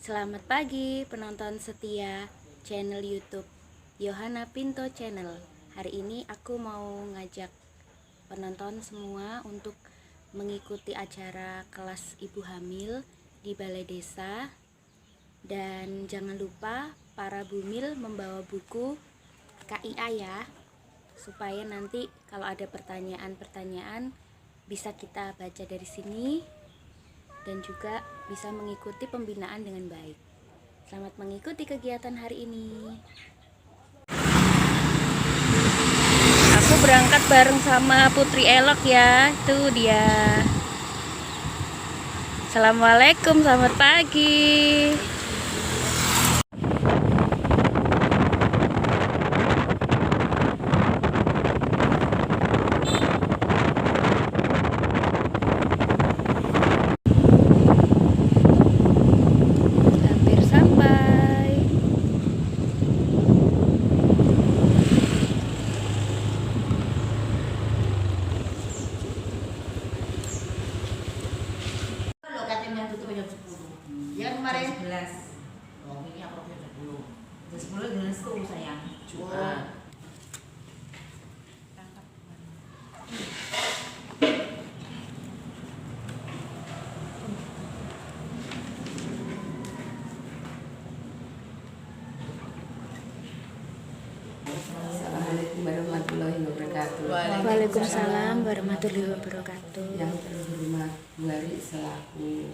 Selamat pagi penonton setia channel YouTube Yohana Pinto Channel. Hari ini aku mau ngajak penonton semua untuk mengikuti acara kelas ibu hamil di Balai Desa. Dan jangan lupa para bumil membawa buku KIA ya, supaya nanti kalau ada pertanyaan-pertanyaan bisa kita baca dari sini dan juga bisa mengikuti pembinaan dengan baik. Selamat mengikuti kegiatan hari ini. Aku berangkat bareng sama Putri Elok ya, itu dia. Assalamualaikum, selamat pagi. Hampir sampai. Lo katanya tutup jam 10. Ya kemarin 11. Oh, ini aku jam 10. Jam 10 jelas tuh sayang. Jumat. Assalamualaikum warahmatullahi wabarakatuh. Waalaikumsalam warahmatullahi wabarakatuh. Yang terhormat Bu Ari selaku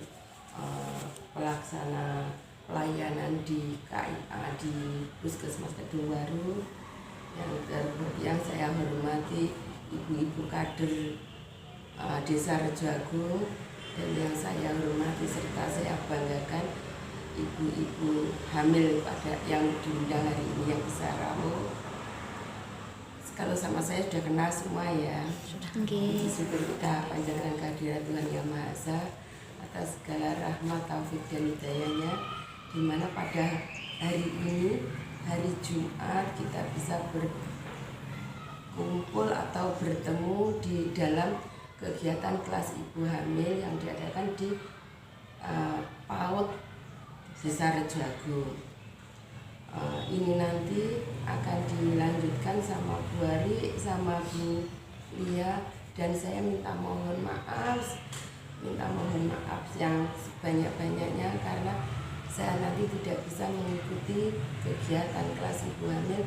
pelaksana pelayanan di KIA di Puskesmas Kedungwaru, yang saya hormati ibu-ibu kader Desa Rejoagung, dan yang saya hormati serta saya banggakan ibu-ibu hamil pada yang diundang hari ini yang bisa rawuh. Kalau sama saya sudah kenal semua ya. Oke. Syukur kita panjatkan kehadiran Tuhan Yang Maha Esa atas segala rahmat, taufik dan hidayahnya, di mana pada hari ini, hari Jumat, kita bisa berkumpul atau bertemu di dalam kegiatan kelas ibu hamil yang diadakan di PAUD Desa Rejoagung. Ini nanti akan dilanjutkan sama Bu Ari sama Bu Lia, dan saya minta mohon maaf yang sebanyak-banyaknya karena saya nanti tidak bisa mengikuti kegiatan kelas ibu hamil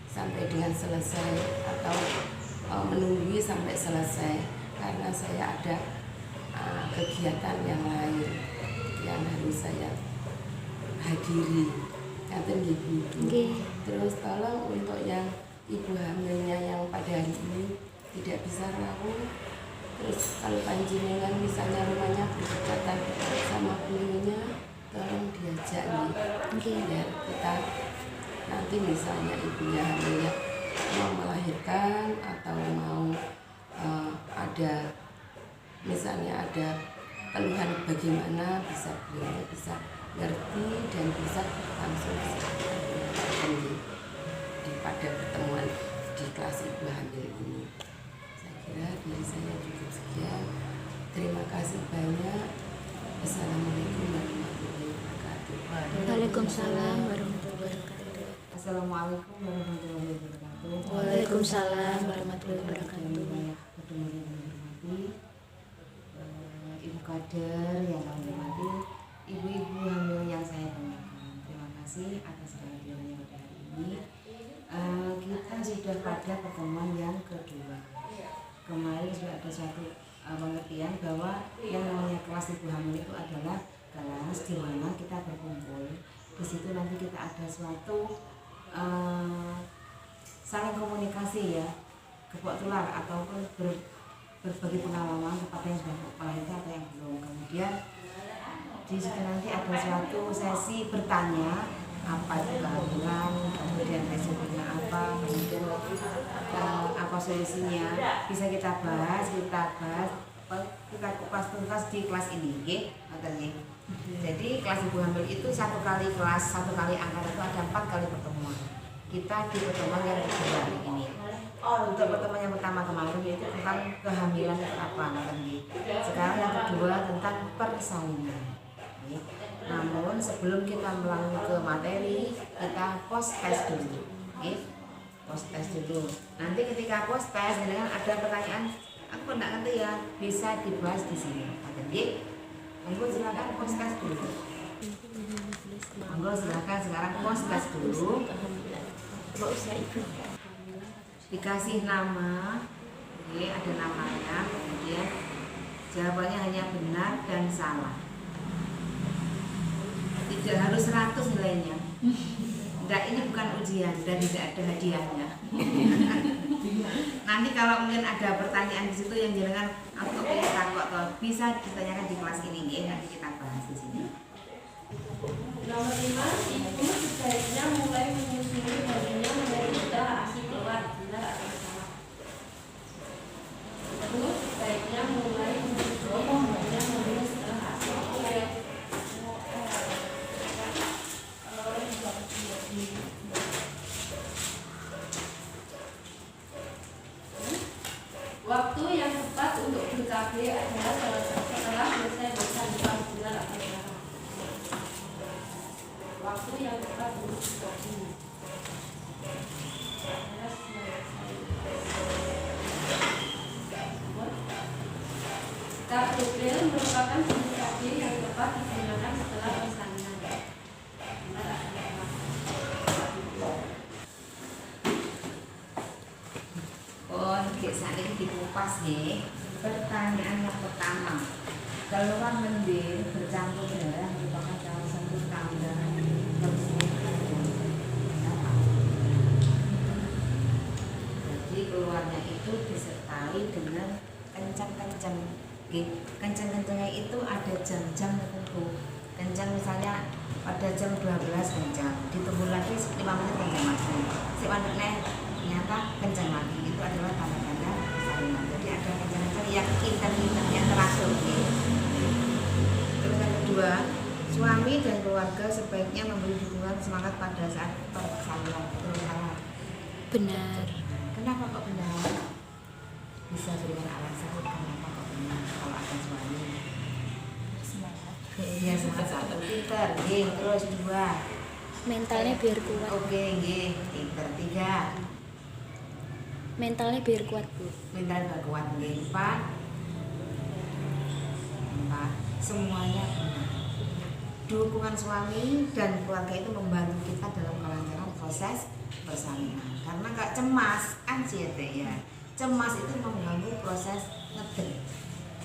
sampai dengan selesai atau menunggu sampai selesai karena saya ada kegiatan yang lain yang harus saya hadiri. Ngaten gitu. Terus tolong untuk yang ibu hamilnya yang pada hari ini tidak bisa rawuh, terus kalau panjenengan misalnya rumahnya berdekatan sama beliaunya, tolong diajak nih. Biar kita nanti misalnya ibunya hamilnya mau melahirkan atau mau ada misalnya ada keluhan bagaimana, bisa beliau bisa ngerti dan bisa langsung pada pertemuan di kelas ibu hamil ini. Saya kira dari saya cukup sekian. Terima kasih banyak. Assalamualaikum warahmatullahi wabarakatuh. Waalaikumsalam warahmatullahi wabarakatuh. Assalamualaikum warahmatullahi wabarakatuh. Waalaikumsalam warahmatullahi wabarakatuh. Ibu kader yang kami hormati, ibu-ibu hamil yang saya banggakan, terima kasih atas kehadirannya pada hari ini. Kita sudah pada pertemuan yang kedua. Kemarin sudah ada suatu pengertian bahwa yang namanya kelas ibu hamil itu adalah kelas di mana kita berkumpul. Di situ nanti kita ada suatu saling komunikasi ya, kepok tular ataupun berbagi pengalaman kepada yang sudah melahirkan atau yang belum. Kemudian di situ nanti ada suatu sesi bertanya apa itu kehamilan, kemudian resikonya apa, kemudian apa solusinya, bisa kita bahas, kita kupas tuntas di kelas ini, okay? Jadi kelas ibu hamil itu satu kali kelas, satu kali angkatan itu ada 4 kali pertemuan. Kita di pertemuan yang kedua hari ini. Untuk pertemuan yang pertama kemarin yaitu tentang kehamilan itu apa, sekarang yang kedua tentang persalinan. Namun namun sebelum kita melanjut ke materi, kita post test dulu. Post test dulu. Nanti ketika post test dengan ada pertanyaan, aku tidak ngerti ya, bisa dibahas di sini. Jadi, monggo silakan post test dulu. Monggo silakan sekarang post test dulu. Dikasih nama, ada namanya, kemudian jawabannya hanya benar dan salah. Tidak harus 100 nilainya. Enggak, ini bukan ujian dan tidak ada hadiahnya. Nanti kalau mungkin ada pertanyaan di situ yang jenengan aku pengen takut atau bisa ditanyakan di kelas ini ya, nanti kita bahas di sini. Nomor 5, ibu sebaiknya mulai menyusui bayinya dari sudah ASI keluar. Benar atau salah? Ibu sebaiknya mulai menyusui bayinya dari setelah ASI keluar. Waktu yang tepat untuk BKB adalah setelah selesai masa depan. Benar atau salah? Waktu yang tepat untuk BKB KBB merupakan BKB yang tepat digunakan setelah persalinan. Benar atau salah? Saat ini dikupas nih. Pertanyaan yang pertama, keluar lendir bercampur darah merupakan salah satu tanda perselingkuhan. Jadi keluarnya itu disertai dengan kencang-kencang. Kencang-kencangnya itu ada jam-jam tertentu. Kencang misalnya pada jam 12 kencang, ditunggu lagi 5 menit kencang lagi. Sebenarnya ternyata kencang lagi, itu adalah tanda-tanda persalinan. Jadi ada kencang-kencang yang intens yang teratur. Terus yang kedua, suami dan keluarga sebaiknya memberi dukungan semangat pada saat persalinan. Betul salah? Benar. Kenapa kok benar? Bisa berikan alasan kenapa kok benar kalau ada suami? Semangat. Iya, semangat satu. Pinter. Terus 2. Mentalnya biar kuat. Oke, pinter. 3. Mentalnya biar kuat, Bu. Mental gak kuat. 4. Semuanya benar. Dukungan suami dan keluarga itu membantu kita dalam kelancaran proses persalinan. Karena gak cemas, anxiety ya. Cemas itu mengganggu proses ngeden.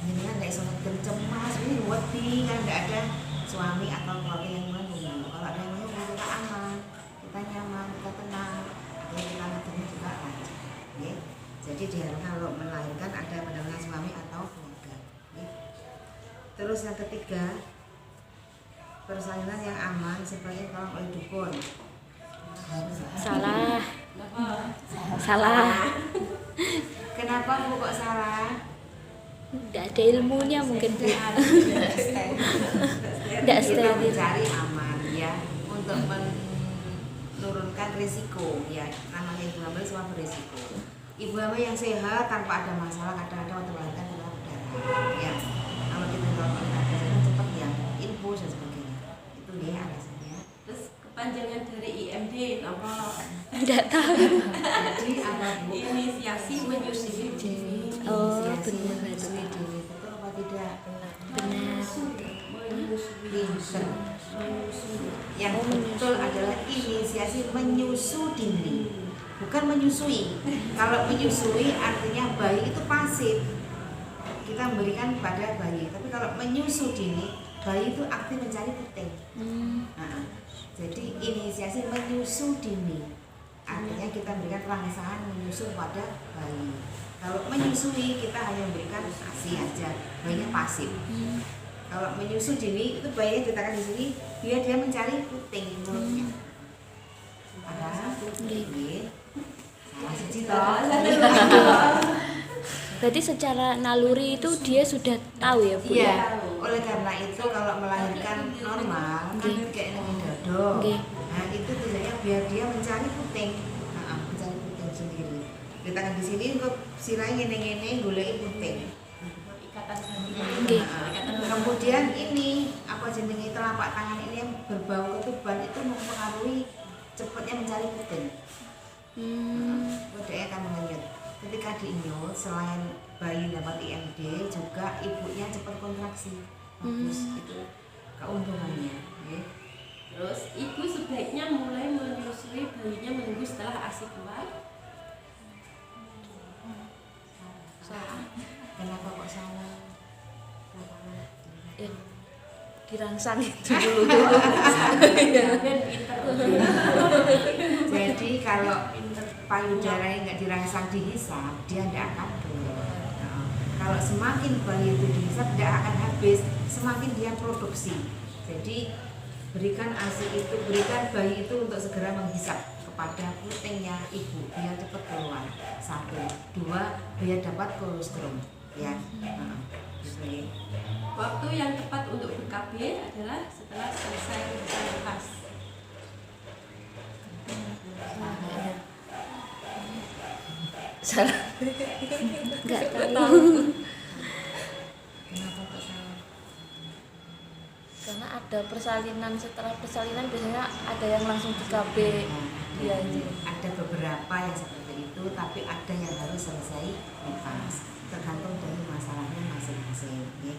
Jadi kan gak bisa ngeden, cemas, ini wedi kan gak ada suami atau keluarga yang mengganggu. Kalau ada yang mengganggu kita aman, kita nyaman, kita tenang, kita ngeden juga lancar. Jadi diharapkan kalau melahirkan ada pendampingan suami atau keluarga. Terus yang ketiga, persalinan yang aman sebagai tolong oleh dukun. Salah. Salah. Kenapa Bu kok salah? Tidak ada ilmunya mungkin, Bu. Tidak Kita steril. mencari aman ya untuk menurunkan risiko ya. Namanya ibu hamil semua berisiko. Ibu hamil yang sehat tanpa ada masalah kadang-kadang waktu melahirkan demam berdarah ya. Kalau kita tolong oleh dokter cepat ya, infus dan sebagainya. Itu dia alasannya. Terus kepanjangan dari IMD apa? Tidak tahu. Jadi apa Bu? Inisiasi menyusui dini. Oh, Inisiasi benar. menyusui dini. Betul apa tidak? Benar. Pinter. Yang betul adalah inisiasi menyusu dini, bukan menyusui. Kalau menyusui artinya bayi itu pasif, kita memberikan pada bayi. Tapi kalau menyusu dini, bayi itu aktif mencari puting. Jadi inisiasi menyusu dini artinya kita memberikan rangsangan menyusu pada bayi. Kalau menyusui kita hanya memberikan ASI aja, bayinya pasif. Kalau menyusu dini itu bayinya ditekan di sini, dia mencari puting mulutnya. Salah siji toh. Berarti secara naluri itu dia sudah tahu ya, Bu? Iya. Oleh karena itu kalau melahirkan normal kan kayak ini dado. Nah itu tujuannya biar dia mencari puting, mencari puting sendiri. Ditekan di sini kok sirai ngene-ngene goleki puting. Ikatan sendiri. Nggih. Kemudian ini apa jenenge telapak tangan ini yang berbau ketuban itu mempengaruhi cepatnya mencari puting. Dia akan mengenyut. Ketika diinyut, selain bayi dapat IMD, juga ibunya cepat kontraksi. Bagus, itu keuntungannya. Okay. Terus ibu sebaiknya mulai menyusui bayinya menunggu setelah ASI keluar. Kenapa kok salah? Dirangsang itu dulu. Jadi kalau payudaranya nggak dirangsang dihisap, dia tidak akan keluar. Nah, kalau semakin bayi itu dihisap tidak akan habis, semakin dia produksi. Jadi berikan ASI itu, berikan bayi itu untuk segera menghisap kepada putingnya ibu biar cepat keluar. 1, 2, biar dapat kolostrum. Ya. Gitu. Waktu yang tepat untuk BKB adalah setelah selesai urusan nafas. Salah. Enggak tahu. Kenapa kok salah? Karena ada persalinan, setelah persalinan biasanya ada yang langsung di KB. Iya itu. Ada beberapa yang seperti itu, tapi ada yang harus selesai nifas. Tergantung dari masalahnya masing-masing. Ya.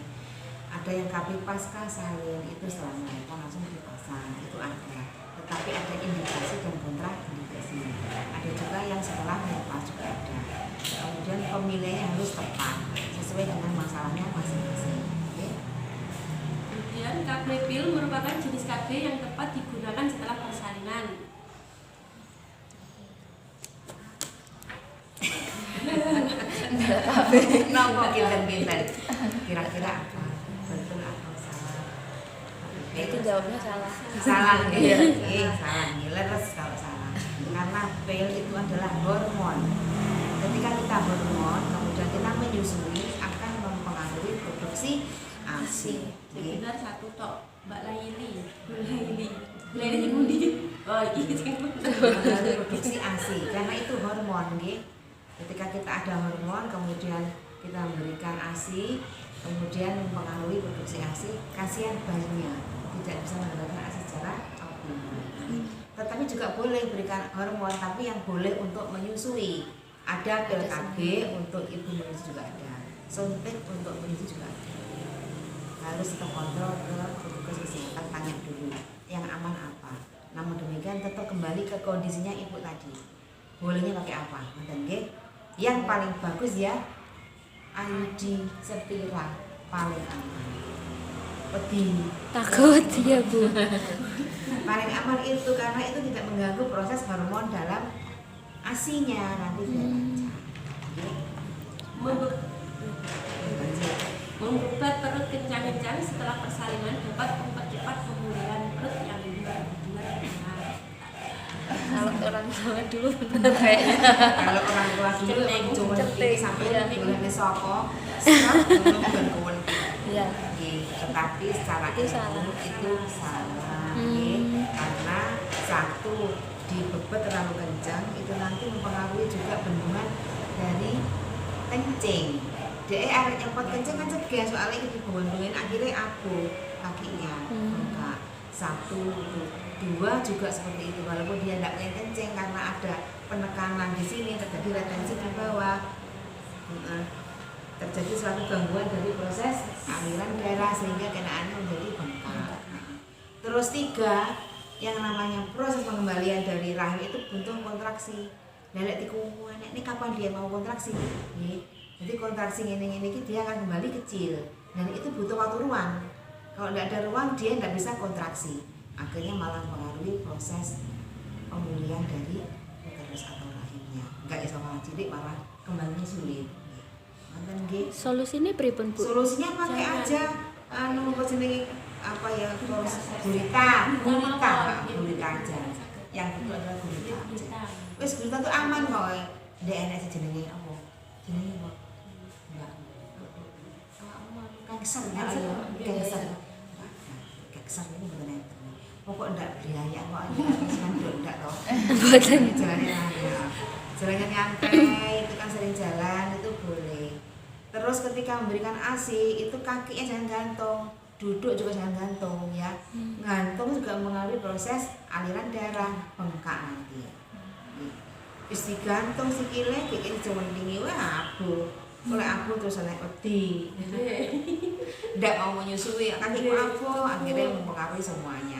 Ada yang KB pasca salin itu setelah melahirkan langsung dipasang, itu ada. Tetapi ada indikasi dan kontraindikasi. Ada juga yang setelah nifas juga ada. Kemudian pemilihannya harus tepat sesuai dengan masalahnya masing-masing. Ya. Kemudian KB pil merupakan jenis KB yang tepat digunakan setelah persalinan. Nopo pinter-pinter. Kira-kira apa? Betul atau salah? Itu jawabnya salah. Salah ya. Salah nih. Leres kalau salah. Karena pil itu adalah hormon. Ketika kita hormon, kemudian kita menyusui akan mempengaruhi produksi ASI. Benar satu tok, Mbak Laili. Laili sing pundi? Oh, iki sing Mempengaruhi produksi ASI karena itu hormon nggih. Ketika kita ada hormon, kemudian kita memberikan ASI, kemudian mempengaruhi produksi ASI, kasihan bayinya tidak bisa mendapatkan ASI secara optimal. Tetapi juga boleh berikan hormon, tapi yang boleh untuk menyusui. Ada pil KB untuk ibu menyusui juga ada, suntik untuk menyusui juga ada. Harus kita kontrol ke petugas kesehatan, tanya dulu yang aman apa. Namun demikian tetap kembali ke kondisinya ibu tadi. Bolehnya pakai apa? Dan yang paling bagus ya IUD Sepira paling aman. Pedi Takut ya Bu. paling aman itu karena itu tidak mengganggu proses hormon dalam ASI-nya, nanti tidak lancar. Membuat perut kencang-kencang setelah persalinan dapat mempercepat pemulihan perut yang benar-benar benar. Kalau orang tua dulu benar kayaknya. Kalau orang tua dulu cuma Ceting, sampai iya. bulan soko sekarang belum berkumpul. Iya. Tetapi secara Itu salah. itu salah. Karena satu dibebet terlalu kencang itu nanti mempengaruhi juga bendungan dari kencing. Dia arek nyempot kencing kan cegah soalnya itu dibendungin akhirnya abu kakinya. Enggak. 1, 2 juga seperti itu, walaupun dia tidak pengen kencing karena ada penekanan di sini terjadi retensi di bawah. Terjadi suatu gangguan dari proses aliran darah sehingga kenaannya menjadi bengkak. Terus 3, yang namanya proses pengembalian dari rahim itu butuh kontraksi. Lelek tikungkuan ini kapan dia mau kontraksi? Jadi kontraksi ini dia akan kembali kecil dan itu butuh waktu ruang. Kalau tidak ada ruang dia tidak bisa kontraksi. Akhirnya malah mempengaruhi proses pemulihan dari uterus atau rahimnya. Enggak bisa malah cilik malah kembalinya sulit. Solusinya pripun Bu? Solusinya pakai aja apa jenenge apa ya gurita aja. Yang itu adalah gurita aja. Wes gurita tuh aman kok. Ndek enek jenenge apa? Jenenge apa? Enggak. Kanker ya ayo kanker ini bukan enten. Pokok ndak biaya kok aja sandok ndak toh. Mboten. Jalannya nyantai itu kan sering jalan itu boleh. Terus ketika memberikan ASI itu kakinya jangan gantung, duduk juga jangan gantung ya. Gantung juga mengalami proses aliran darah, bengkak nanti. Wis digantung sikile bikin cemendingi wah abu. Oleh abu terus naik wedi. Ndak mau menyusui kaki abu akhirnya mempengaruhi semuanya.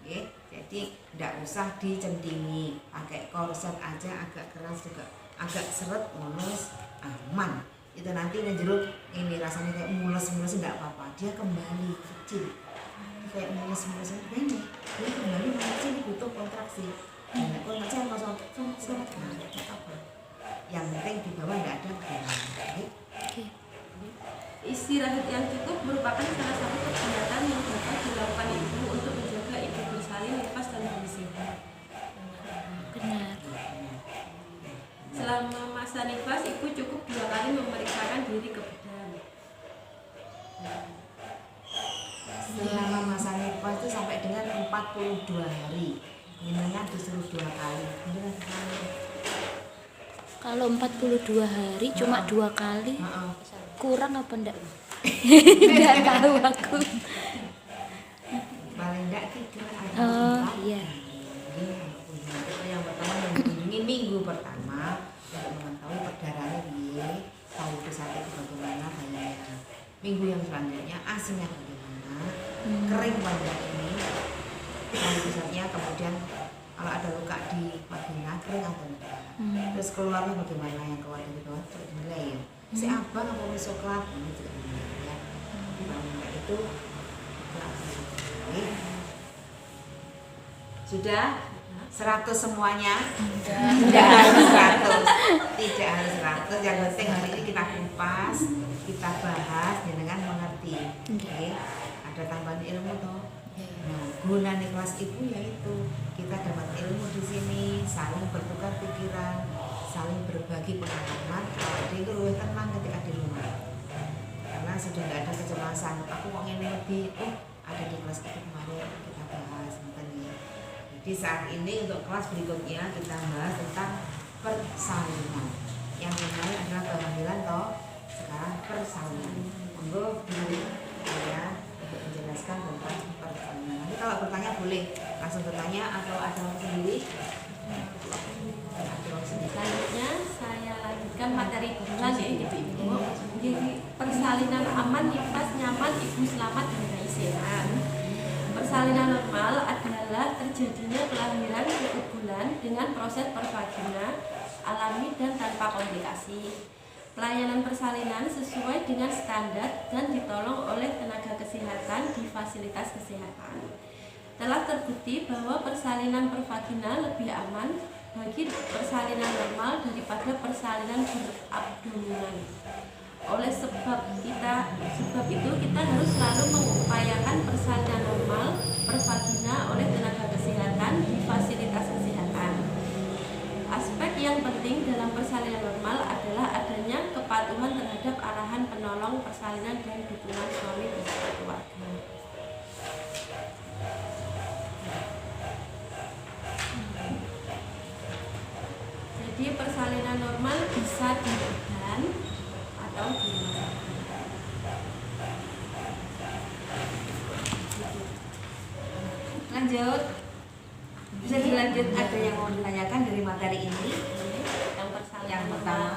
Oke, jadi ndak usah dicendingi, pakai korset aja agak keras juga, agak seret mulus aman. Itu nanti jeruk ini rasanya kayak mules-mules enggak apa-apa, dia kembali kecil kayak mules-mules ini dia kembali mengecil, butuh kontraksi. Nah, kontraksi harus sangat apa yang penting di bawah enggak ada gejala. Istirahat yang cukup merupakan salah satu kegiatan yang dapat dilakukan ibu untuk menjaga ibu bersalin, nifas dan bersehat. Benar. Selama masa nifas, ibu cukup 2 kali memeriksakan diri ke bidan. Selama masa nifas itu sampai dengan 42 hari. Minumnya disuruh 2 kali. Kalau 42 hari cuma 2 kali, kurang apa enggak? Enggak tahu aku. Paling enggak 3 hari. Oh iya. Yang pertama mengunjungi minggu pertama untuk mengetahui perdarahannya piye, tahu pusatnya bagaimana banyak. Minggu yang selanjutnya asinya bagaimana, kering banyak ini, tahu pusatnya, kemudian kalau ada luka di vagina kering atau enggak. Terus keluarnya bagaimana, yang keluar dari bawah itu dinilai ya. Si abang apa wis coklat ini juga dinilai ya. Nah, itu sudah 100 semuanya? Tidak harus 100. Tidak harus 100. Yang penting hari ini kita kupas, kita bahas dengan mengerti. Oke. Ada tambahan ilmu toh. Nah, guna nih kelas ibu yaitu kita dapat ilmu di sini, saling bertukar pikiran, saling berbagi pengalaman. Jadi itu lebih tenang ketika di rumah. Karena sudah tidak ada kecemasan. Aku mau ini lebih, ada di kelas itu kemarin kita bahas tentang ini. Jadi saat ini untuk kelas berikutnya kita bahas tentang persalinan. Yang menarik adalah kehamilan toh. Sekarang persalinan. Monggo Bu saya untuk menjelaskan tentang persalinan. Nanti kalau bertanya boleh langsung bertanya atau ada orang sendiri. Selanjutnya saya lanjutkan materi bulan ya ibu-ibu. Jadi persalinan aman, nifas nyaman, ibu selamat dan bayi sehat. Persalinan normal adalah terjadinya kelahiran cukup bulan dengan proses pervagina alami dan tanpa komplikasi. Pelayanan persalinan sesuai dengan standar dan ditolong oleh tenaga kesehatan di fasilitas kesehatan. Telah terbukti bahwa persalinan pervagina lebih aman bagi persalinan normal daripada persalinan berabdominan. Oleh sebab itu kita harus selalu mengupayakan persalinan normal pervagina oleh tenaga kesehatan di fasilitas kesehatan. Aspek yang penting dalam persalinan normal adalah adanya kepatuhan terhadap arahan penolong persalinan dan dukungan suami beserta keluarga. Jadi persalinan normal bisa di bidan atau di rumah sakit. Lanjut. Bisa dilanjut, ada yang mau ditanyakan dari materi ini? Yang pertama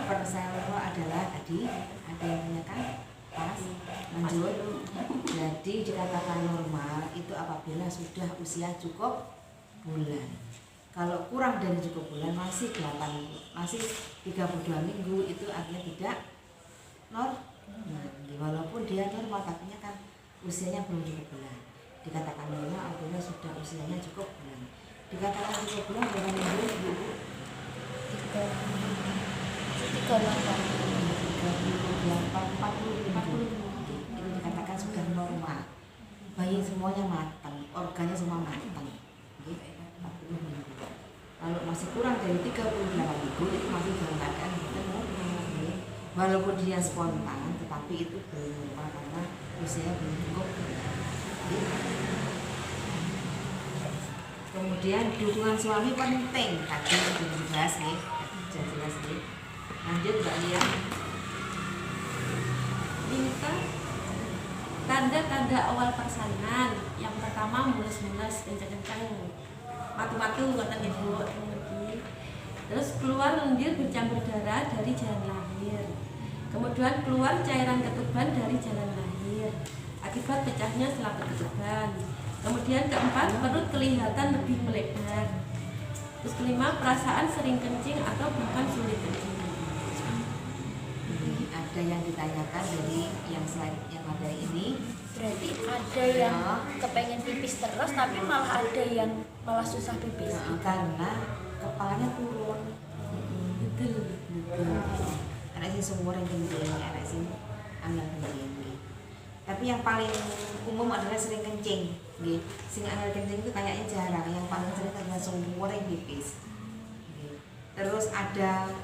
persalinan adalah tadi ada yang tanyakan pas lanjut. Jadi dikatakan normal itu apabila sudah usia cukup bulan. Kalau kurang dari cukup bulan masih 32 minggu itu artinya tidak normal. Walaupun dia normal tapi kan usianya belum cukup bulan. Dikatakan normal apabila sudah usianya cukup bulan. Dikatakan cukup bulan berapa minggu ibu? 40 itu dikatakan sudah normal. Bayi semuanya matang, organnya semua matang. 40 minggu. Kalau masih kurang dari 38 minggu itu masih dalam keadaan normal. Walaupun dia spontan, tetapi itu belum normal karena usianya belum cukup. Kemudian dukungan suami penting, tadi sudah dibahas nih, sudah jelas nih. Lanjut Mbak Lia. Minta tanda-tanda awal persalinan. Yang pertama mules-mules, kencang-kencang, matu-matu ngoten Ibu. Terus keluar lendir bercampur darah dari jalan lahir. Kemudian keluar cairan ketuban dari jalan lahir akibat pecahnya selaput ketuban. Kemudian keempat, perut kelihatan lebih melebar. Terus kelima, perasaan sering kencing atau bahkan sulit kencing. Ada yang ditanyakan dari yang selain yang materi ini. Berarti ada yang kepengen pipis terus tapi malah ada yang malah susah pipis. Karena kepalanya turun. Betul. Anak sing sumur yang kencing, anak sing angel kencing. Tapi yang paling umum adalah sering kencing. Nggih. Sing angel kencing itu kayaknya jarang, yang paling sering adalah sumur yang pipis. Nggih. Terus ada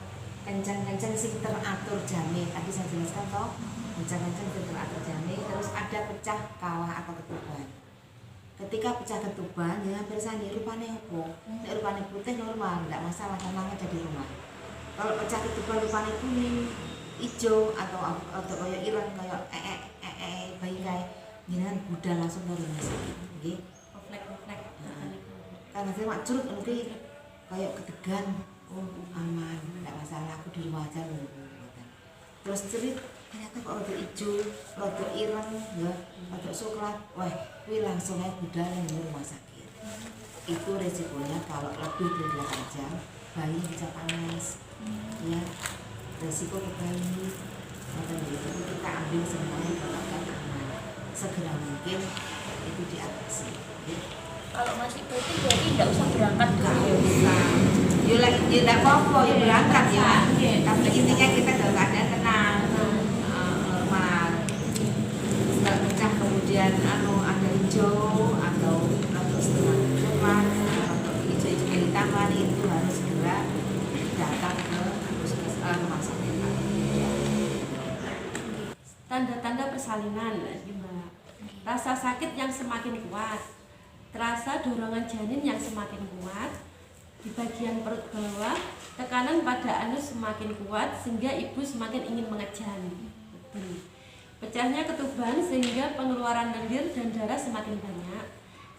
kencang-kencang sing teratur jamin. Tadi saya jelaskan toh, kencang-kencang sing teratur jamin. Terus ada pecah kawah atau ketuban. Ketika pecah ketuban, jangan bersani rupanya apa? Nek rupanya putih normal, tidak masalah, tenang aja di rumah. Kalau pecah ketuban rupanya kuning, hijau atau kayak ireng kayak bayi kayak jenengan budal langsung ke rumah sakit. Nggih. Refleks. Karena saya mak curut nanti kayak ketegan, oh aman, tidak masalah, aku di rumah aja loh. Terus cerit ternyata kok rada hijau, rada ireng, ya, rada coklat, wah, kuwi langsung aja budal yang di rumah sakit. Itu resikonya kalau lebih dari 8 jam, bayi bisa panas, ya, resiko ke bayi, itu kita ambil semuanya kalau aman, segera mungkin itu diatasi. Ya. Kalau masih putih berarti tidak usah berangkat dulu. Nggak usah. Ya lagi tidak apa-apa, ya berangkat ya. Tapi intinya kita dalam keadaan tenang, normal. Nggak pecah kemudian ada hijau atau setengah coklat atau hijau-hijau dari taman, itu harus segera datang ke rumah sakit. Tanda-tanda persalinan, Mbak. Rasa sakit yang semakin kuat, terasa dorongan janin yang semakin kuat di bagian perut bawah, tekanan pada anus semakin kuat sehingga ibu semakin ingin mengejan. Pecahnya ketuban sehingga pengeluaran lendir dan darah semakin banyak.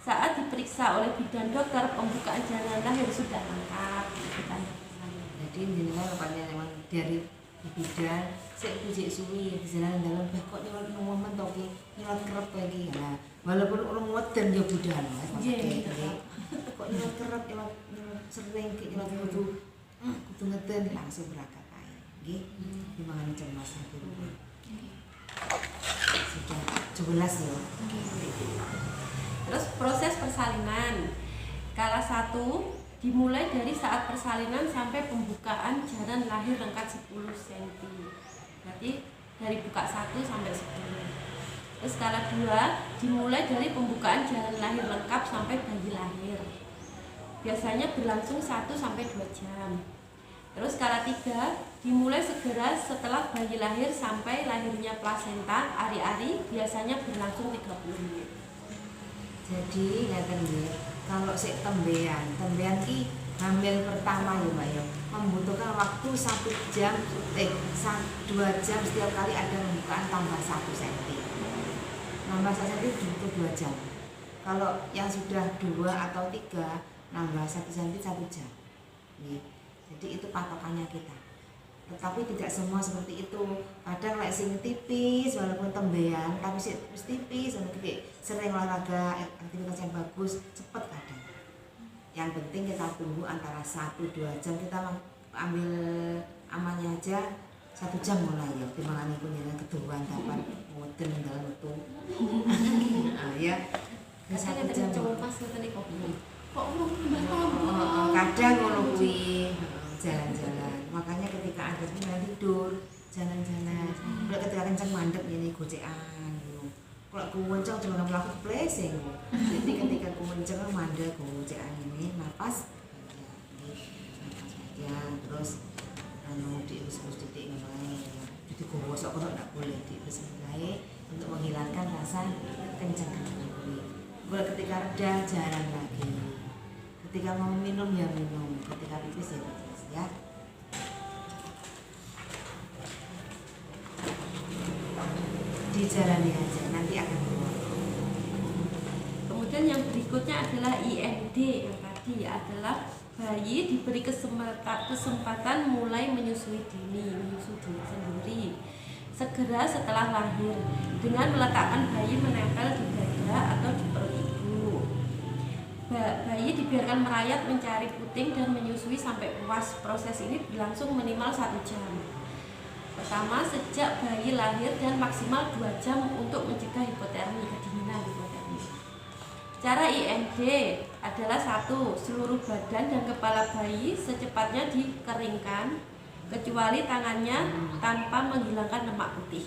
Saat diperiksa oleh bidan dokter, pembukaan jalan lahir sudah lengkap. Jadi jenengan rupanya memang dari bidan saya puji suwi di jalan dalam kok nyolot momen toki nyolot kerep lagi ya. Walaupun orang weden ya budal kok nyolot kerep nyolot sering nyolot kudu ngeden langsung berangkat ae nggih dimangane cemas itu sudah 17 ya. Terus proses persalinan kala 1 dimulai dari saat persalinan sampai pembukaan jalan lahir lengkap 10 cm. Berarti dari buka 1 sampai 10. Terus skala 2 dimulai dari pembukaan jalan lahir lengkap sampai bayi lahir. Biasanya berlangsung 1 sampai 2 jam. Terus skala 3 dimulai segera setelah bayi lahir sampai lahirnya plasenta ari-ari, biasanya berlangsung 30 menit. Jadi ngeten nggih, kalau sik tembean ki hamil pertama ya Mbak ya, membutuhkan waktu 1 jam 2 jam setiap kali ada pembukaan tambah 1 cm. Nambah 1 cm butuh 2 jam. Kalau yang sudah 2 atau 3 nambah 1 cm 1 jam. Nih, jadi itu patokannya kita. Tetapi tidak semua seperti itu. Kadang lek sing tipis walaupun tembean tapi sing tipis sering olahraga, aktivitas yang bagus, cepet kadang. Yang penting kita tunggu antara 1-2 jam, kita ambil amannya aja 1 jam mulai ya. Timbangan iku nyeneng keduan dapat moden dalam itu. Ya. 1 jam. Kok belum Kadang ngono kuwi jalan-jalan. Makanya ketika ada tidur, jalan-jalan. Kalau ketika kencang mandek ini gocekan gitu. Kalau kencang cuma melaku blessing. Jadi ketika kencang mandek gocekan ini napas ya terus diurus titik ngene. Jadi gosok kok enggak boleh diurus mulai untuk menghilangkan rasa kencang ini. Kalau ketika reda jalan lagi. Ketika mau minum ya minum, ketika pipis ya pipis ya. Dijalani aja, nanti akan keluar. Kemudian yang berikutnya adalah IMD, yang tadi adalah bayi diberi kesempatan mulai menyusui dini, menyusui diri sendiri segera setelah lahir dengan meletakkan bayi menempel di dada atau di perut ibu. Bayi dibiarkan merayap mencari puting dan menyusui sampai puas. Proses ini berlangsung minimal 1 jam. Pertama, sejak bayi lahir dan maksimal 2 jam untuk mencegah hipotermi, kedinginan hipotermi. Cara IMD adalah 1. Seluruh badan dan kepala bayi secepatnya dikeringkan kecuali tangannya tanpa menghilangkan lemak putih.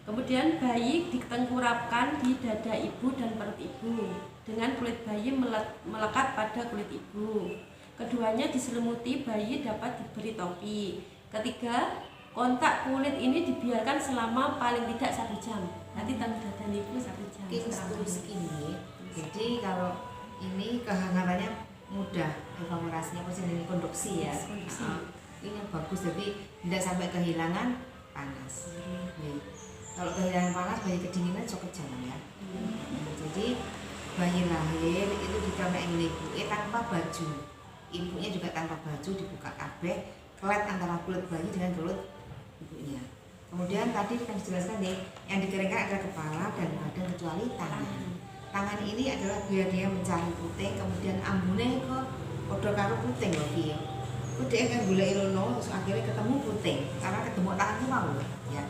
Kemudian bayi ditengkurapkan di dada ibu dan perut ibu dengan kulit bayi melekat pada kulit ibu. Keduanya diselimuti, bayi dapat diberi topi. Ketiga, kontak kulit ini dibiarkan selama paling tidak 1 jam. Nanti tanda dada ibu 1 jam. Skin. Jadi kalau ini kehangatannya mudah, evaporasinya proses ini konduksi ya. Ini yang bagus, jadi tidak sampai kehilangan panas. Kalau kehilangan panas, bayi kedinginan sok kejang ya. Jadi bayi lahir itu dikanain ibu tanpa baju, ibunya juga tanpa baju, dibuka kabeh, kelet antara kulit bayi dengan kulit ibunya. Kemudian tadi kan dijelaskan nih, yang dikeringkan adalah kepala dan badan kecuali tangan. Tangan ini adalah biar dia mencari puting, kemudian ambune ke podo karo puting loh dia. Dia kan gulai rono, terus akhirnya ketemu puting, karena ketemu tangannya mau ya.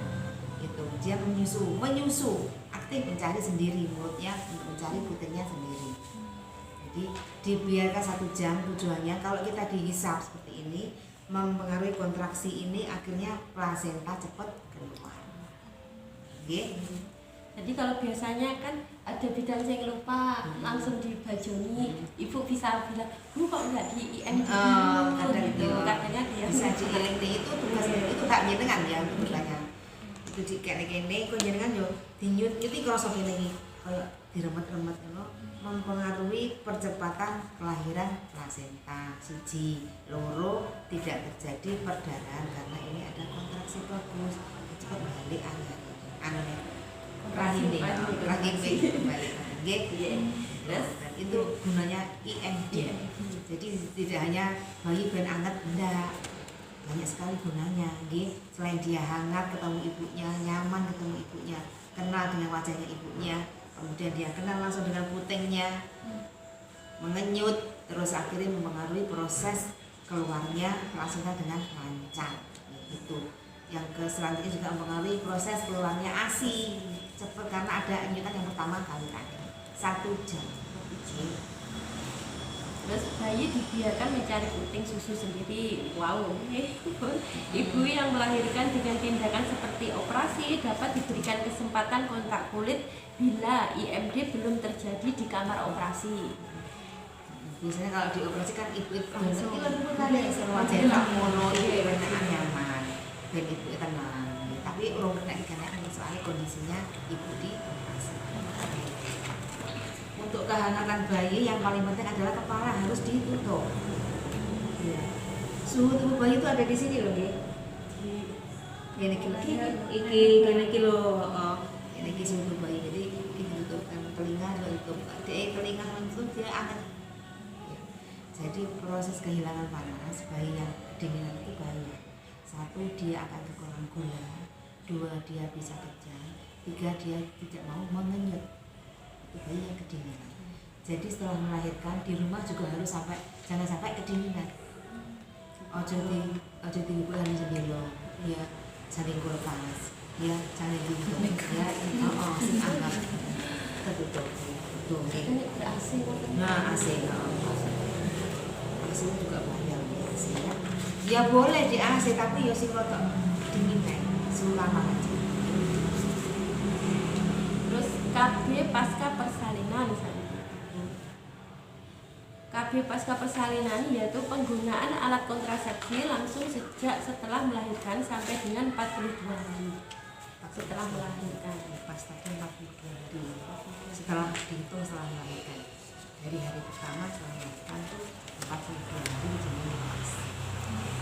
Itu dia menyusu, aktif mencari sendiri mulutnya untuk mencari putingnya sendiri. Jadi dibiarkan 1 jam, tujuannya kalau kita dihisap seperti ini mempengaruhi kontraksi ini, akhirnya plasenta cepat keluar. Oke. Jadi kalau biasanya kan ada bidan yang lupa langsung dibajoni, ibu bisa bilang, "Bu kok enggak di IMD dulu?" gitu. Katanya dia bisa dieling itu tugas itu hak jenengan ya tugasnya. Itu di kene-kene kok jenengan yo dinyut-nyuti krasa kene iki kayak diremet-remet ngono mempengaruhi percepatan kelahiran plasenta. 1, 2 tidak terjadi perdarahan karena ini ada kontraksi bagus, cepat balik aneh. Rahim kembali. Dan itu gunanya IMD. Jadi tidak hanya bayi ben anget, enggak, banyak sekali gunanya. Selain dia hangat ketemu ibunya, nyaman ketemu ibunya, kenal dengan wajahnya ibunya, kemudian dia kenal langsung dengan putingnya, mengenyut, terus akhirnya mempengaruhi proses keluarnya plasenta dengan lancar. Itu yang selanjutnya juga mempengaruhi proses keluarnya ASI cepat karena ada enyutan yang pertama kali tadi 1 jam. Terus bayi dibiarkan mencari puting susu sendiri. Wow, ibu yang melahirkan dengan tindakan seperti operasi dapat diberikan kesempatan kontak kulit bila IMD belum terjadi di kamar operasi. Biasanya kalau dioperasi kan ibu langsung wajahnya mono itu nyaman dan ibu tenang. Tapi urung kena dikarenakan soalnya kondisinya ibu di operasi. Untuk kehangatan bayi yang paling penting adalah kepala harus ditutup. Ya. Suhu tubuh bayi itu ada di sini loh, nggih. Ini kilo ini suhu tubuh bayi. Jadi kita tutupkan telinga juga ditutup. Telinga langsung dia anget. Ya. Jadi proses kehilangan panas bayi yang kedinginan itu banyak. 1, dia akan kekurangan gula. 2, dia bisa kejang. 3, dia tidak mau mengenyut. Itu bayi yang kedinginan. Jadi setelah melahirkan di rumah juga harus jangan sampai kedinginan. Ojo di bulan sendiri ya, saling kulkas ya, jangan gitu ya, sing anggap tertutup tuh. Nah AC juga banyak AC ya. Ya boleh di AC tapi ya sing rada dingin suhu lama aja. Terus KB pasca persalinan KB pasca persalinan yaitu penggunaan alat kontrasepsi langsung sejak setelah melahirkan sampai dengan 42 hari setelah melahirkan. Pasca 42 hari setelah dihitung setelah melahirkan, dari hari pertama setelah melahirkan itu 42 hari jadi pas.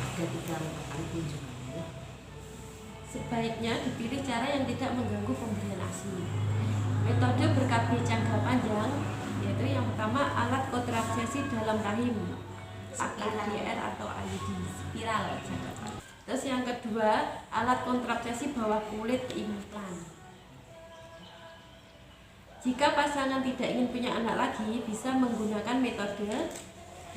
Ada 3 kali kunjungan ya. sebaiknya dipilih cara yang tidak mengganggu pemberian ASI. Metode ber-KB jangka panjang yaitu yang pertama alat kontrasepsi dalam rahim, AKDR atau IUD, spiral. Terus yang kedua alat kontrasepsi bawah kulit, implan. Jika pasangan tidak ingin punya anak lagi, bisa menggunakan metode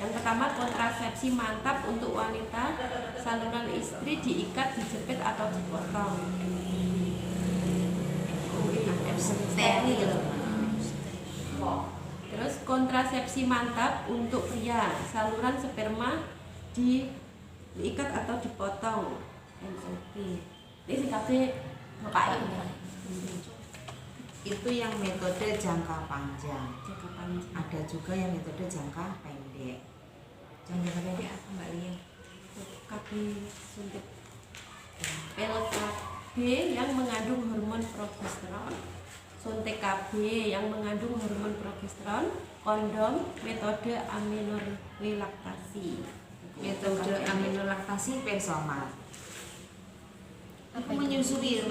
yang pertama kontrasepsi mantap untuk wanita, saluran istri diikat, dijepit atau dipotong. Terus kontrasepsi mantap untuk pria, saluran sperma diikat atau dipotong. MOP. Ini CKB Bapak Itu yang metode jangka panjang. jangka panjang. Ada juga yang metode jangka pendek. Jangka pendek apa Mbak Lia? KB suntik pil KB yang mengandung hormon progesteron, suntik KB yang mengandung hormon progesteron, kondom, metode aminorelaktasi. Metode aminolaktasi personal. Aku menyusui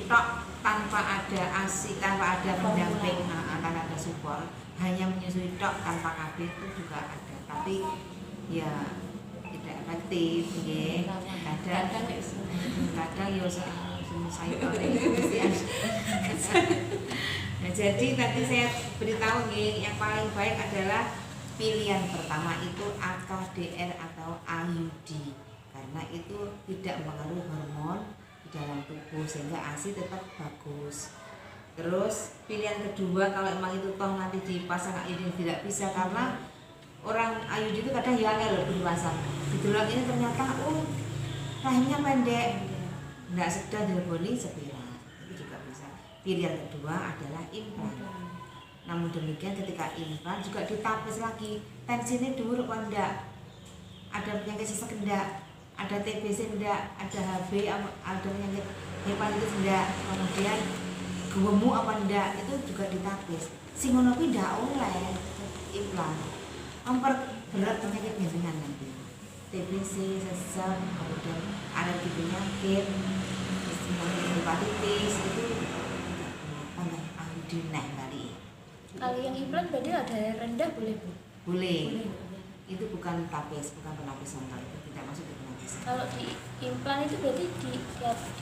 tok tanpa ada ASI, tanpa ada pendamping, tanpa ada support, hanya menyusui tok tanpa KB itu juga ada, tapi ya tidak efektif, ya. Kadang ya saya Nah, jadi tadi saya beritahu yang paling baik adalah pilihan pertama itu AKDR atau IUD, karena itu tidak mengaruhi hormon dalam tubuh sehingga ASI tetap bagus. Terus pilihan kedua kalau emang itu toh nanti dipasang IUD tidak bisa, karena orang IUD itu kadang ya loh dipasang ditolak ini ternyata rahimnya pendek, tidak sedang dileboni spiral, itu juga bisa. Pilihan kedua adalah implan. Namun demikian ketika implan juga ditapis lagi, tensinya dulu apa enggak, ada penyakit sesek enggak, ada TBC enggak, ada HB, ada penyakit hepatitis enggak, kemudian gemuk apa enggak, itu juga ditapis. Singonopi enggak oleh implan, memperberat penyakit jenengan nanti, TBC, sesek, kemudian alergi penyakit, hepatitis itu tambah ahli kali. Kalau yang implan berarti ada yang rendah boleh Bu? Boleh. Itu bukan tapis, bukan penapisan, itu tidak masuk ke penapisan. Kalau di implan itu berarti di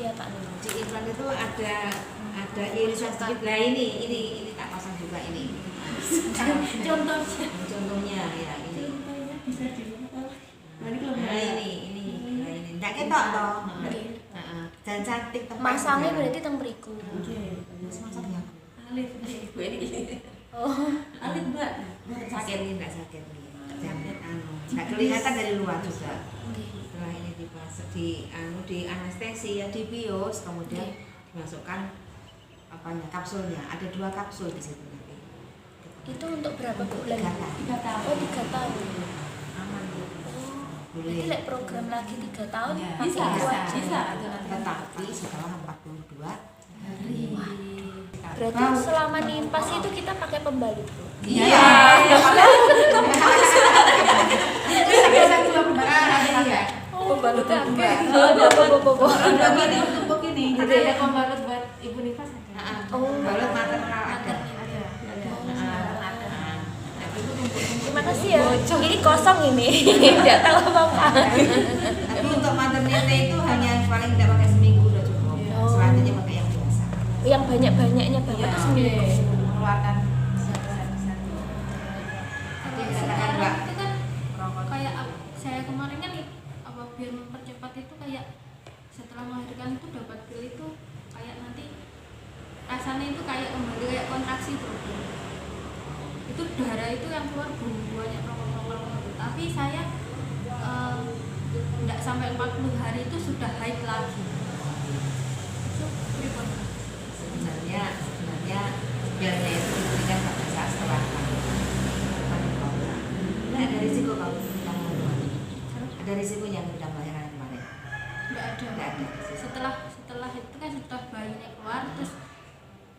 apa nih? Di implan itu ada irisan sedikit. Nah ini tak pasang juga ini. Contohnya ya ini. Contohnya bisa dilihat. Nah ini. Enggak ketok toh. Dan cantik tempat. Masangnya berarti teng mriku. Masak ya. Alif Bu ini. Oh, Alif Mbak. Sakit ini enggak sakit nih. Jangan enggak kelihatan dari luar juga. nggih. Setelah ini dipasang di anestesi ya, dibius, kemudian dimasukkan kapsulnya. Ada 2 kapsul di situ nanti. Itu untuk berapa bulan? 3 tahun. Oh, 3 tahun. Aman Bu. Oh, Boleh. jadi lek program lagi 3 tahun Ya, pakai bisa, itu aja. bisa. Tetapi setelah 42 hari. Berarti selama nimpas itu kita pakai pembalut Bu? Iya. Oh, pembalutnya Enggak. apa? Begini untuk begini. Jadi ada pembalut buat ibu nifas ada. Oh, Balut maternal ada. terima kasih ya. Ini kosong ini. Tidak tahu apa-apa. Tapi untuk maternity itu hanya paling tidak pakai seminggu udah cukup. Selanjutnya pakai yang biasa. Yang banyak-banyaknya banget Iya, itu seminggu. mengeluarkan Jadi katakan Mbak, Itu kan kayak saya kemarin kan apa biar mempercepat itu kayak setelah melahirkan itu dapat pil itu kayak nanti rasanya itu kayak kembali kayak kontraksi terus. Itu darah itu yang keluar banyak rokok-rokok. Tapi saya tidak sampai 40 hari itu sudah haid lagi. Itu pripun? sebenarnya pilnya itu diberikan pada saat setelah ada risiko kalau kita mengandung. Ada risikonya kita melahirkan kemarin. Tidak ada. Tidak ada. Setelah itu kan setelah bayinya keluar terus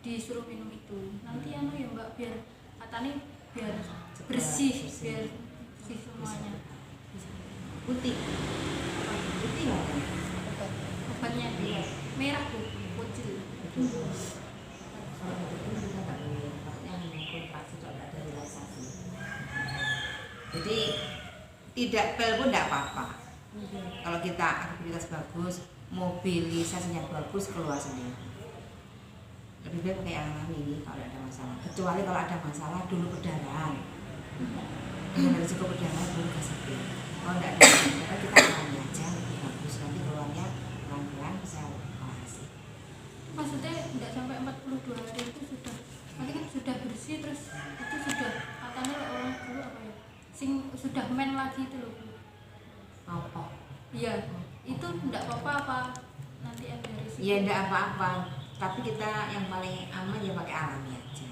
disuruh minum itu. Nanti ya Mbak biar katanya biar bersih, biar bersih semuanya. Putih. Putih nggak ada? Obatnya merah tuh kucil. Jadi tidak pel pun tidak apa-apa. Kalau kita aktivitas bagus, mobilisasinya bagus, keluar sendiri. Lebih baik pakai alami ini kalau ada masalah. Kecuali kalau ada masalah dulu perdarahan. Dengan risiko perdarahan dulu kasih pil. Kalau tidak ada masalah kita alami aja, lebih bagus. Nanti keluarnya pelan-pelan bisa operasi. Maksudnya tidak sampai 42 hari itu sudah, nanti kan sudah bersih terus itu sudah katanya orang dulu apa ya, sudah men lagi itu loh. Apa? Iya, itu tidak apa-apa nanti ada risiko. Ya tidak apa-apa. Tapi kita yang paling aman ya pakai alami aja.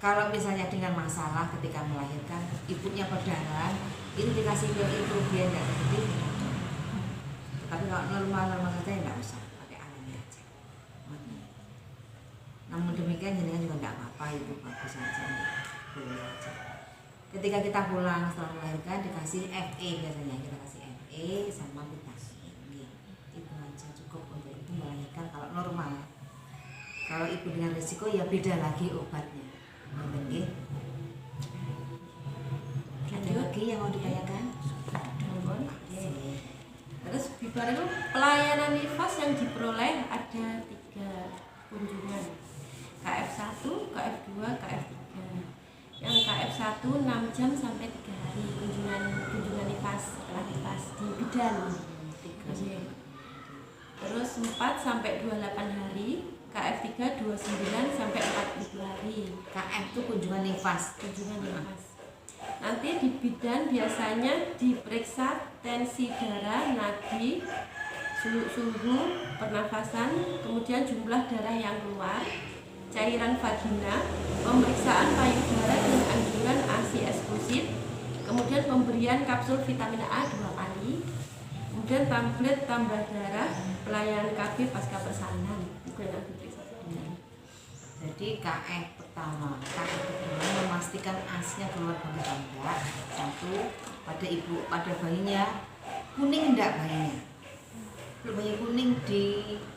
Kalau misalnya dengan masalah ketika melahirkan, ibunya perdarahan, itu dikasih pil itu biar tidak terjadi. Tapi kalau normal saja ya tidak usah, pakai alami aja. Namun demikian jenengan juga tidak apa-apa, itu bagus saja, boleh aja. Ketika kita pulang setelah melahirkan dikasih FE biasanya, kita kasih FE sama vitamin. Itu aja cukup untuk ibu melahirkan kalau normal. Kalau ibu dengan risiko ya beda lagi obatnya. Oke. Ada lagi yang mau ditanyakan? Terus bibar itu pelayanan nifas yang diperoleh ada 3 kunjungan, KF1, KF2, KF3. Yang KF1 6 jam sampai 3 hari kunjungan nifas setelah nifas di bidan. Terus 4 sampai 28 hari, KF3 29 sampai 40 hari. KF itu kunjungan nifas. Kunjungan nifas. Nanti di bidan biasanya diperiksa tensi darah, nadi, suhu, pernafasan, kemudian jumlah darah yang keluar, cairan vagina, pemeriksaan payudara dan anjuran ASI eksklusif, kemudian pemberian kapsul vitamin A 2 kali, kemudian tablet tambah darah, pelayanan KB pasca persalinan. Itu yang diperiksa. Jadi KF pertama, KF kedua memastikan ASI-nya keluar bagus atau enggak. 1 pada ibu, pada bayinya kuning enggak bayinya. Kalau bayi kuning di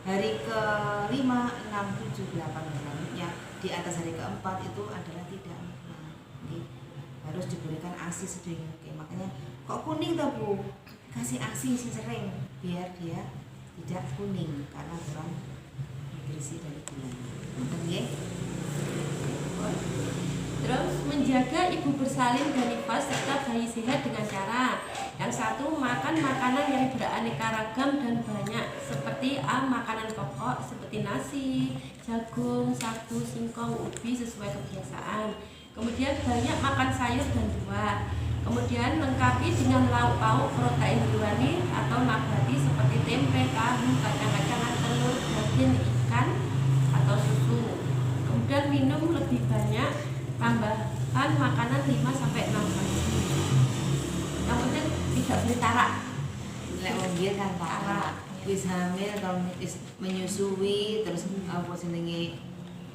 hari ke-5, 6, 7, 8 selanjutnya di atas hari ke-4 itu adalah tidak normal. Jadi harus diberikan ASI sedang. Oke, makanya kok kuning toh Bu? Kasih ASI sering biar dia tidak kuning karena kurang nutrisi dari bulan. Oke. Terus menjaga ibu bersalin dan nifas serta bayi sehat dengan cara yang satu, makan makanan yang beraneka ragam dan banyak seperti makanan pokok seperti nasi, jagung, sagu, singkong, ubi sesuai kebiasaan. Kemudian banyak makan sayur dan buah. Kemudian lengkapi dengan lauk pauk protein hewani atau nabati seperti tempe, tahu, kacang-kacangan, telur, daging, ikan atau susu. Kemudian minum lebih banyak, tambahkan makanan 5 sampai 6 kali. Yang penting tidak boleh tarak. Lek wong biyen kan tarak. Wis hamil kalau wis menyusui terus apa jenenge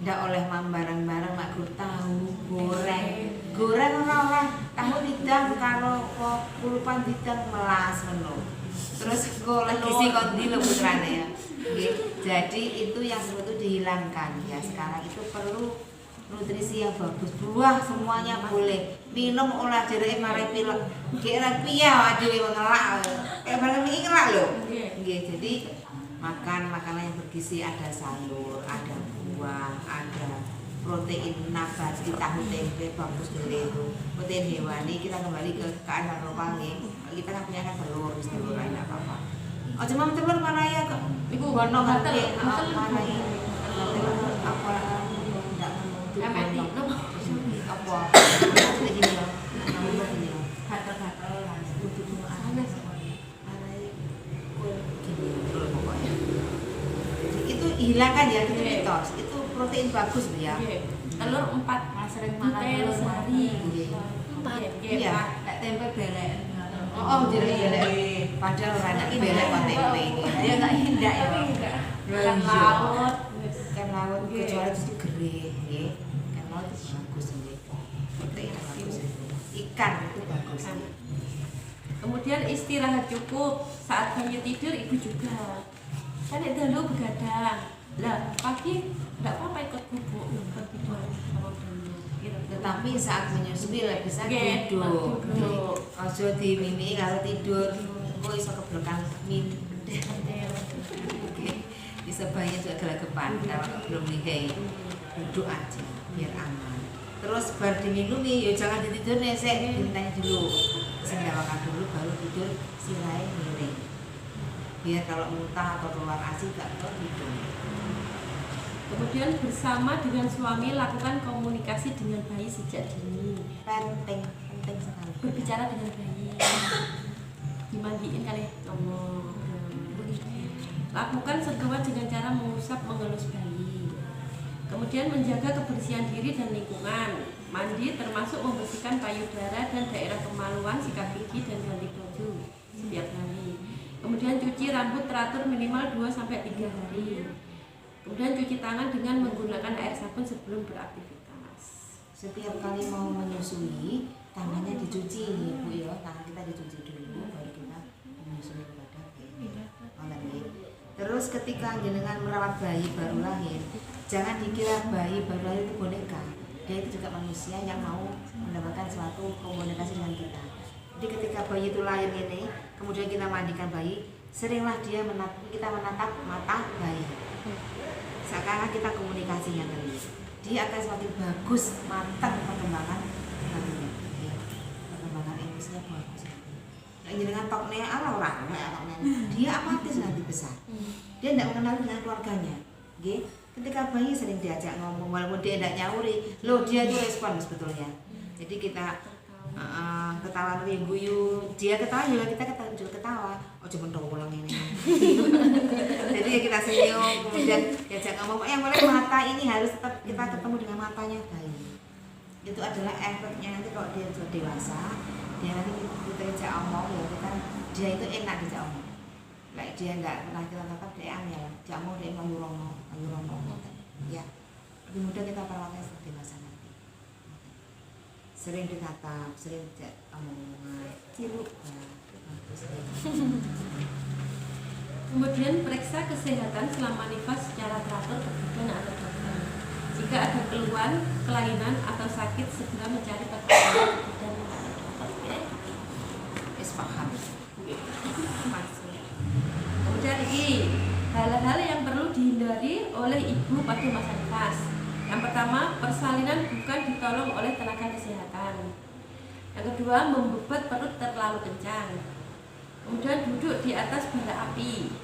ndak oleh barang-barang mak tahu goreng. Goreng ora tahu didang karo kulupan didang melas ngono. Terus golek isi kondi lho putrane ya. Nggih. Jadi itu yang sebetulnya dihilangkan ya. Sekarang itu perlu nutrisi yang bagus, buah semuanya boleh, minum olah jeruk mare pilek, kira piye awake dhewe ngelak, barang iki ngelak lho. Nggih, jadi makan makanan yang bergizi, ada sayur, ada buah, ada protein nabati, tahu tempe bagus dari itu, protein hewani. Kita kembali ke keadaan normal nih, kita kan punya kan telur, telur enggak apa-apa. Oh cuma telur mana ya kok? Iku gono ngerti mana ya? Apa MNT apa kayak gini ya namanya gini ya gatal-gatal butuh aneh gini pokoknya itu hilangkan ya itu mitos itu protein bagus loh ya telur 4 sering makan telur sehari 4 iya tempe belek jadi belek padahal orang ini belek kok tempe ya nggak indah ya ikan laut kecuali itu gerih ya bagus ini protein bagus ikan itu bagus. Kemudian istirahat cukup saat bayi tidur, ibu juga kan itu dulu begadang lah pagi tidak apa-apa ikut bubuk ikut tidur sama beliau gitu. Tetapi saat menyusui lah bisa Nggih, duduk. duduk. Ojo di mimi kalau tidur, kok iso keblokan mimpi. Bisa bayinya juga gelagapan kalau belum lihai. Duduk aja biar aman. Terus bar diminumi, ya jangan ditidur nih, saya dintanya dulu. Saya makan dulu baru tidur sirai miring. Biar kalau muntah atau keluar ASI gak tidur. Kemudian bersama dengan suami lakukan komunikasi dengan bayi sejak dini. Penting sekali. Berbicara dengan bayi. Dimandiin kali ngomong. Lakukan sentuhan dengan cara mengusap mengelus bayi. Kemudian menjaga kebersihan diri dan lingkungan. Mandi termasuk membersihkan payudara dan daerah kemaluan, sikat gigi dan ganti baju setiap hari. Kemudian cuci rambut teratur minimal 2-3 hari. Kemudian cuci tangan dengan menggunakan air sabun sebelum beraktivitas. Setiap kali mau menyusui, tangannya dicuci nih Bu ya, tangan kita dicuci dulu baru kita menyusui kepada bayi. Terus ketika jenengan merawat bayi baru lahir, jangan dikira bayi baru lahir itu boneka. Dia itu juga manusia yang mau mendapatkan suatu komunikasi dengan kita. Jadi ketika bayi itu lahir ini, kemudian kita mandikan bayi, seringlah kita menatap mata bayi. Seakan kita komunikasinya tadi, dia akan semakin bagus, matang perkembangan nantinya. Ya, perkembangan emosinya bagus. Nah, dengan toknya orang, dia apatis nanti besar. Dia tidak mengenal dengan keluarganya. Okay? Ketika bayi sering diajak ngomong, walaupun dia tidak nyauri, loh dia itu respon sebetulnya. Jadi kita ketawa guyu, dia ketawa juga kita juga ketawa. Oh cuma ulang ini. Jadi ya kita senyum, kemudian diajak ngomong, yang boleh mata ini harus tetap kita ketemu dengan matanya bayi. Itu adalah efeknya nanti kalau dia sudah dewasa, dia nanti kita ajak omong ya kita dia itu enak diajak omong. Like dia enggak pernah kita tatap dia angel, jamu dia ngayurono, ya. Lebih mudah kita perawatnya seperti masa nanti. Sering ditatap, sering diajak omongan, ciluk, Kemudian periksa kesehatan selama nifas secara teratur ke bidan atau dokter. Jika ada keluhan, kelainan atau sakit segera mencari pertolongan ke bidan atau dokter. Paham. Kemudian ini hal-hal yang perlu dihindari oleh ibu pada masa nifas. Yang pertama, persalinan bukan ditolong oleh tenaga kesehatan. Yang kedua, membebat perut terlalu kencang. Kemudian duduk di atas bara api.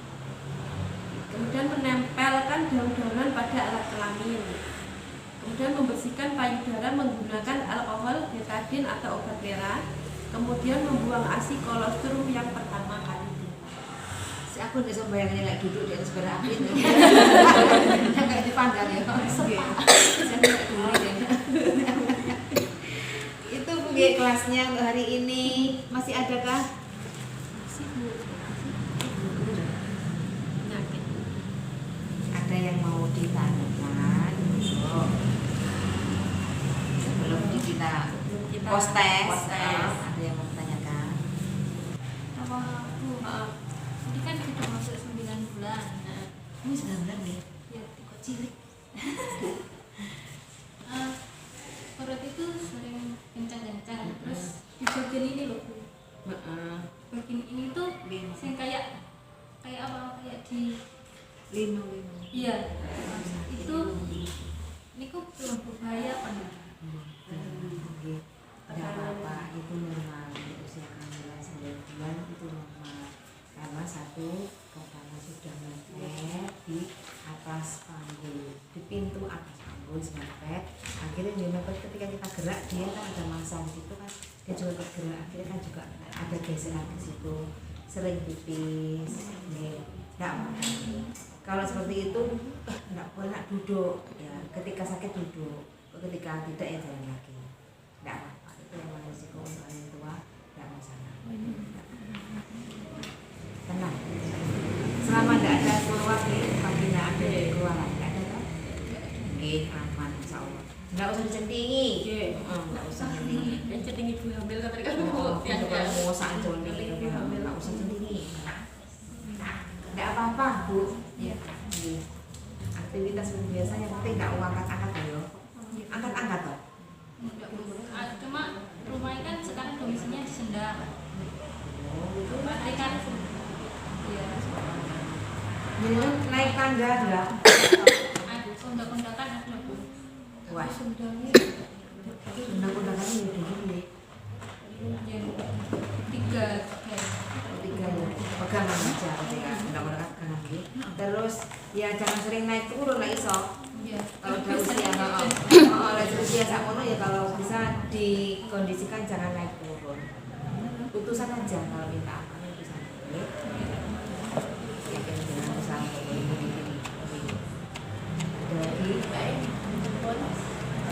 Kemudian menempelkan daun-daunan pada alat kelamin. Kemudian membersihkan payudara menggunakan alkohol, betadin atau obat merah. Kemudian membuang ASI kolostrum yang pertama kali. Si aku bisa bayangin lagi duduk di atas bara api itu. Kayak dipanggang ya. Itu Bu kelasnya untuk hari ini. Masih adakah? Ada yang mau ditanyakan? Sebelum kita post test, ada yang mau ditanyakan? Apa Bu? Ini kan sudah masuk 9 bulan. Nah, Ini 9 bulan nih. ya kok cilik. Perut itu sering kencang-kencang. Terus di bagian ini loh Bu. Bagian ini tuh sing kayak apa? Kayak di Lino. iya. Itu ini kok belum berbahaya apa nih? Tidak apa-apa, itu normal. Usia kehamilan 9 bulan itu normal. Karena satu, kepala sudah mepet di atas panggul, di pintu atas panggul mepet. Akhirnya dia mepet ketika kita gerak, dia kan ada massa di situ kan, dia juga bergerak. Akhirnya kan juga ada geseran di situ, sering pipis. Tidak apa-apa. Kalau seperti itu, tidak boleh duduk. Ya, ketika sakit duduk, ketika tidak ya jalan lagi. Tidak apa-apa. Itu memang risiko untuk orang tua, tidak masalah. Tenang. Selama tidak ada keluar di vagina, ada keluaran, tidak ada kan? Oke, aman, insya Allah. Tidak usah dicentingi. Tidak usah dicentingi. Yang ceting ibu hamil kan mereka Kalau mau saat jalan tidak usah dicentingi. Tidak apa-apa Bu. Sunda. Kan iya. Jadi kan naik tangga ada. Ada Sunda kan ada Bu. Wah, undang-undangan ini dulu Yang tiga tiga ya, pegangan aja ya, undang-undangan pegangan dulu. Terus ya jangan sering naik turun lah iso. Iya. Kalau udah usia, usia sakmono ya kalau bisa dikondisikan jangan naik turun. Putusan aja kalau minta apa putusan. Ya kan jangan usaha dari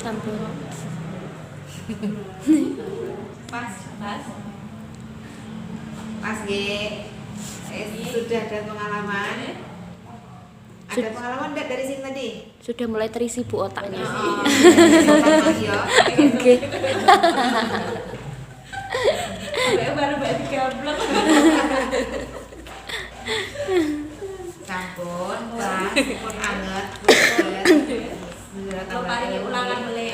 Sampun. pas G. Sudah ada pengalaman. Ada pengalaman enggak dari sini tadi? Sudah mulai terisi Bu otaknya. Oke. Baru baru 3 blok. Sampun, pas, pun anget, Kalau kali ulangan beli.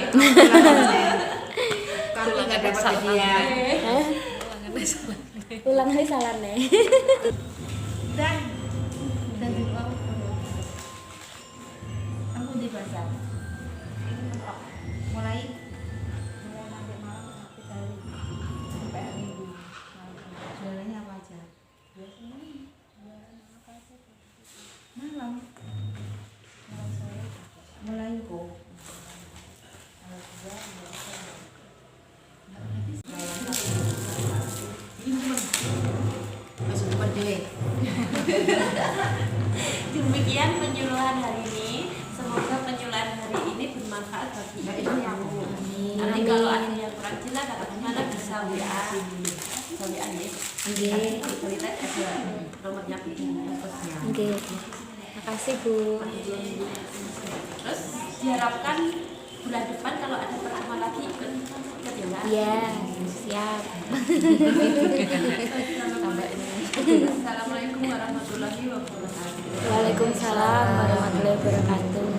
Tapi nggak dapat hadiah. Ulang lagi salah nih. Dan Aku di pasar. mulai Nanti malam sampai dari sampai Minggu. jualannya apa aja? Malam. Mulai kok. Masuk pede. Demikian penyuluhan hari ini. Semoga penyuluhan hari ini bermanfaat bagi ibu-ibu. Nanti kalau ada yang kurang jelas atau gimana bisa WA. Bisa WA ya. Nggih. Kita ada nomornya begini. Nggih. Makasih Bu. Terus diharapkan bulan depan kalau ada pertemuan lagi ikut ya. Iya, siap. Assalamualaikum warahmatullahi wabarakatuh. Waalaikumsalam warahmatullahi wabarakatuh.